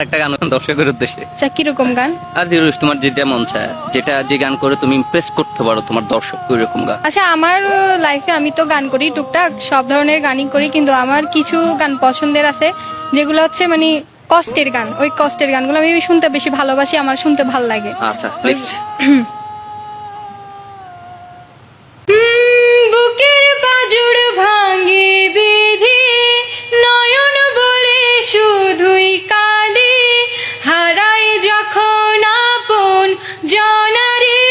একটা গান দর্শকের উদ্দেশ্যে। আচ্ছা, কিরকম গান? আর জিরুস, তোমার যেটা মন চায়, যেটা যে গান করে তুমি ইমপ্রেস করতে পারো তোমার দর্শক, ওই রকম গান। আচ্ছা, আমার লাইফে আমি তো গান করি টুকটাক, সব ধরনের গানই করি, কিন্তু আমার কিছু গান পছন্দের আছে যেগুলো হচ্ছে মানে কষ্টের গান। ওই কষ্টের গানগুলো আমি শুনতে বেশি ভালোবাসি, আমার শুনতে ভালো লাগে। আচ্ছা নেক্সট। বুকের বাজুড় ভাঙে বিধি, নয়ন বলে শুধুই কাঁদে, হারাই যখন আপন জনারে।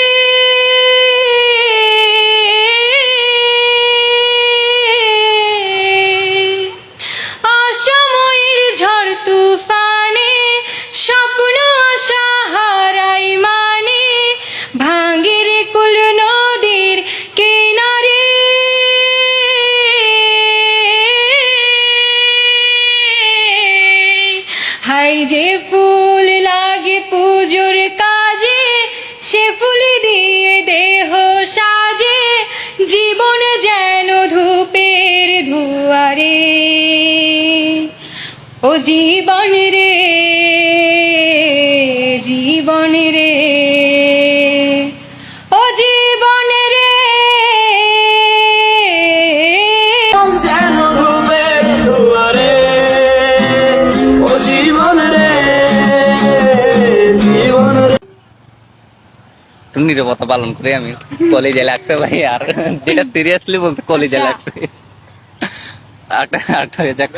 অসময়ের ঝড় তুফানে স্বপ্ন আশা হারাই মানে, ভাঙের কুল নদীর কিনারে। হাই যে ফুল লাগে পুজোর কাজে, সে ফুল দিয়ে দেহ সাজে, জীবন যেন ধূপের ধুয়ারে। ও জীবন রে, জীবন রে, ও জীবন রে। যেন ধূপের দুয়ারে, ও জীবন রে, জীবন রে। তুমি নীরবতা পালন করে আমি কলেজে লাগছে ভাই, আর যেটা সিরিয়াসলি বলতে কলেজে লাগছে। আরেকটা যাক।